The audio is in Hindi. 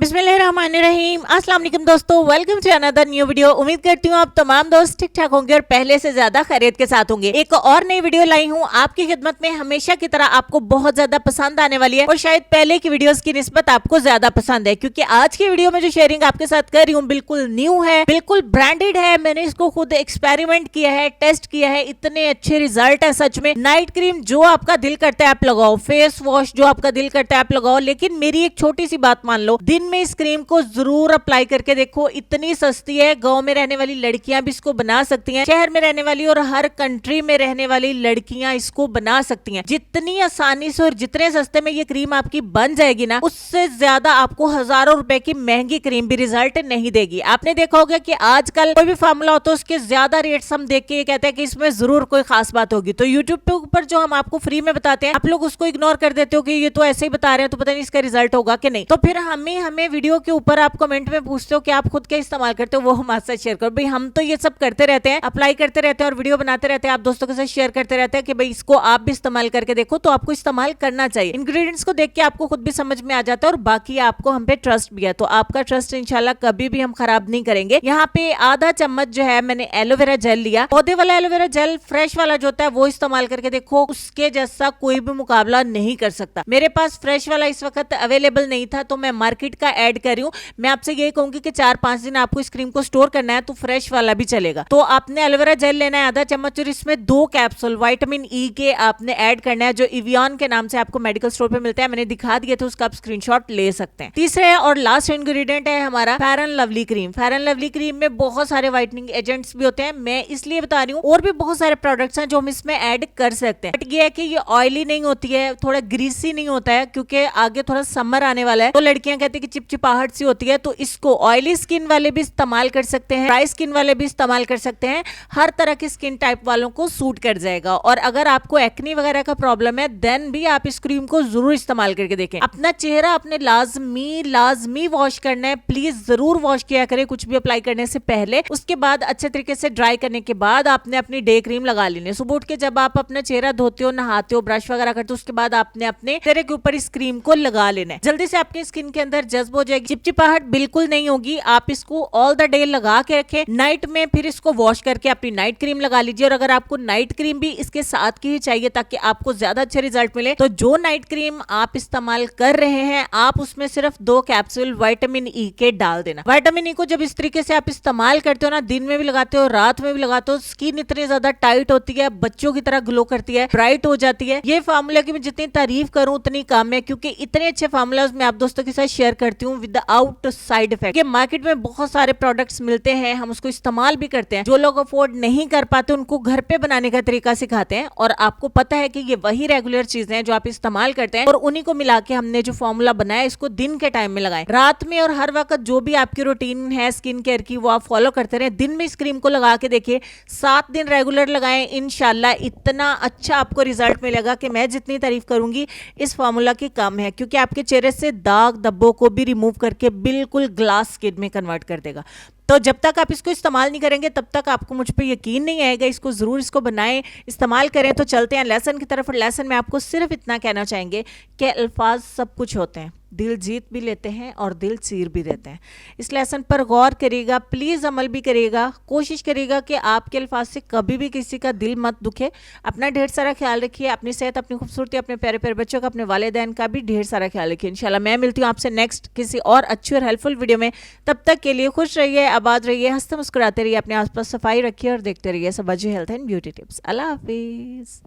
बिस्मिल्लाहिर्रहमानिर्रहीम। अस्सलाम वालेकुम दोस्तों, welcome to another new video. उम्मीद करती हूँ आप तमाम दोस्त ठीक ठाक होंगे और पहले से ज्यादा खैरियत के साथ होंगे। एक और नई वीडियो लाई हूँ आपकी खिदमत में, हमेशा की तरह आपको बहुत ज्यादा पसंद आने वाली है और शायद पहले की वीडियोस की निस्बत आपको ज्यादा पसंद है, क्योंकि आज की वीडियो में जो शेयरिंग आपके साथ कर रही हूँ बिल्कुल न्यू है, बिल्कुल ब्रांडेड है। मैंने इसको खुद एक्सपेरिमेंट किया है, टेस्ट किया है, इतने अच्छे रिजल्ट है सच में। नाइट क्रीम जो आपका दिल करता है आप लगाओ, फेस वॉश जो आपका दिल करता है आप लगाओ, लेकिन मेरी एक छोटी सी बात मान लो, दिन में इस क्रीम को जरूर अप्लाई करके देखो। इतनी सस्ती है, गांव में रहने वाली लड़कियां भी इसको बना सकती हैं, शहर में रहने वाली और हर कंट्री में रहने वाली लड़कियां इसको बना सकती हैं। जितनी आसानी से और जितने सस्ते में ये क्रीम आपकी बन जाएगी ना, उससे ज्यादा आपको हजारों रुपए की महंगी क्रीम भी रिजल्ट नहीं देगी। आपने देखा होगा कि आजकल कोई भी फार्मूला होता है उसके ज्यादा रेट्स हम देख के ये कहते हैं कि इसमें जरूर कोई खास बात होगी। तो यूट्यूब के ऊपर जो हम आपको फ्री में बताते हैं, आप लोग उसको इग्नोर कर देते हो कि ये तो ऐसे ही बता रहे हैं, तो पता नहीं इसका रिजल्ट होगा कि नहीं। तो फिर हमें वीडियो के ऊपर आप कमेंट में पूछते हो कि आप खुद क्या इस्तेमाल करते हो, वो हमारे साथ शेयर करो। भाई हम तो ये सब करते रहते हैं, अप्लाई करते रहते हैं और वीडियो बनाते रहते हैं, आप दोस्तों के साथ शेयर करते रहते हैं कि भाई इसको आप भी इस्तेमाल करके देखो। तो आपको इस्तेमाल करना चाहिए, इंग्रेडिएंट्स को देख के आपको खुद भी समझ में आ जाता है और बाकी आपको हम पे ट्रस्ट भी है, तो आपका ट्रस्ट इंशाल्लाह कभी भी हम खराब नहीं करेंगे। यहाँ पे आधा चम्मच जो है मैंने एलोवेरा जेल लिया, पौधे वाला एलोवेरा जेल, फ्रेश वाला जो होता है वो इस्तेमाल करके देखो, उसके जैसा कोई भी मुकाबला नहीं कर सकता। मेरे पास फ्रेश वाला इस वक्त अवेलेबल नहीं था तो मैं मार्केट का ऐड कर रही हूँ। मैं आपसे यही कहूंगी कि 4-5 दिन आपको इस क्रीम को स्टोर करना है तो फ्रेश वाला भी चलेगा। तो आपने एलोवेरा जेल लेना है आधा चम्मच और इसमें 2 कैप्सूल विटामिन ई के आपने ऐड करना है, जो इवियन के नाम से आपको मेडिकल स्टोर पे मिलता है। मैंने दिखा दिया था, उसका आप स्क्रीनशॉट ले सकते हैं। तीसरे और लास्ट इंग्रेडिएंट है हमारा fair and lovely cream. Fair and lovely cream में बहुत सारे व्हाइटनिंग एजेंट्स भी होते हैं, मैं इसलिए बता रही हूँ। और भी बहुत सारे प्रोडक्ट्स हैं जो हम इसमें ऐड कर सकते हैं, बट ये है कि ये ऑयली नहीं होती है, थोड़ा ग्रीसी नहीं होता है, क्योंकि आगे थोड़ा समर आने वाला है तो लड़कियां कहती है कि चिपचिपाहट सी होती है। तो इसको ऑयली स्किन वाले भी इस्तेमाल कर सकते हैं, ड्राई स्किन वाले भी इस्तेमाल कर सकते हैं, हर तरह की स्किन टाइप वालों को सूट कर जाएगा। और अगर आपको एक्ने वगैरह का प्रॉब्लम है देन भी आप इस क्रीम को जरूर इस्तेमाल करके देखें। अपना चेहरा अपने लाजमी वॉश करना है, प्लीज जरूर वॉश किया करें कुछ भी अप्लाई करने से पहले। उसके बाद अच्छे तरीके से ड्राई करने के बाद आपने अपनी डे क्रीम लगा लेनी। सुबह उठ के जब आप अपना चेहरा धोते हो, नहाते हो, ब्रश वगैरह करते हो, उसके बाद आपने अपने चेहरे के ऊपर इस क्रीम को लगा लेना है। जल्दी से आपकी स्किन के अंदर जज्ब हो जाएगी, चिपचिपाहट बिल्कुल नहीं होगी। आप इसको ऑल द डे लगा के रखें, नाइट में फिर इसको वॉश करके अपनी नाइट क्रीम लगा लीजिए। और अगर आपको नाइट क्रीम भी इसके साथ की ही चाहिए ताकि आपको ज्यादा अच्छे रिजल्ट मिले, तो जो नाइट क्रीम आप इस्तेमाल कर रहे हैं आप उसमें सिर्फ 2 कैप्सूल विटामिन ई के डाल देना। विटामिन ई को जब इस तरीके से आप इस्तेमाल करते हो ना, दिन में भी लगाते हो रात में भी लगाते हो, स्किन इतनी ज्यादा टाइट होती है, बच्चों की तरह ग्लो करती है, ब्राइट हो जाती है। ये फार्मूला की मैं जितनी तारीफ करूं उतनी कम है, क्योंकि इतने अच्छे फार्मूलाज मैं आप दोस्तों के साथ शेयर करती हूँ विदाउट साइड इफेक्ट। ये मार्केट में बहुत सारे प्रोडक्ट्स मिलते हैं, हम उसको इस्तेमाल भी करते हैं। जो लोग अफोर्ड नहीं कर पाते उनको घर पे बनाने का तरीका सिखाते हैं, और आपको पता है कि ये वही रेगुलर चीजें हैं जो आप इस्तेमाल करते हैं, और उन्हीं को मिला के हमने जो फॉर्मूला बनाया इसको दिन के टाइम में लगाएं। रात में और हर वक्त जो भी आपकी रूटीन है स्किन केयर की वो आप फॉलो करते रहे। दिन में इस क्रीम को लगा के देखिए, 7 दिन रेगुलर लगाएं, इंशाल्लाह इतना अच्छा आपको रिजल्ट मिलेगा कि मैं जितनी तारीफ करूंगी इस फॉर्मूला की कम है, क्योंकि आपके चेहरे से दाग धब्बों को भी रिमूव करके बिल्कुल ग्लास स्किन में कन्वर्ट कर देगा। तो जब तक आप इसको इस्तेमाल नहीं करेंगे तब तक आपको मुझ पे यकीन नहीं आएगा। इसको जरूर इसको बनाएं, इस्तेमाल करें। तो चलते हैं लेसन की तरफ। लेसन में आपको सिर्फ इतना कहना चाहेंगे कि अल्फाज सब कुछ होते हैं, दिल जीत भी लेते हैं और दिल चीर भी देते हैं। इस लेसन पर गौर करिएगा, प्लीज अमल भी करिएगा, कोशिश करिएगा कि आपके अल्फाज से कभी भी किसी का दिल मत दुखे। अपना ढेर सारा ख्याल रखिए, अपनी सेहत, अपनी खूबसूरती, अपने प्यारे प्यारे बच्चों का, अपने वालिदैन का भी ढेर सारा ख्याल रखिए। इंशाल्लाह मैं मिलती हूँ आपसे नेक्स्ट किसी और अच्छी और हेल्पफुल वीडियो में। तब तक के लिए खुश रहिए, आबाद रहिए, हंसते मुस्कुराते रहिए, अपने आसपास सफाई रखिए और देखते रहिए सबाजी हेल्थ एंड ब्यूटी टिप्स। अल्लाह हाफिज।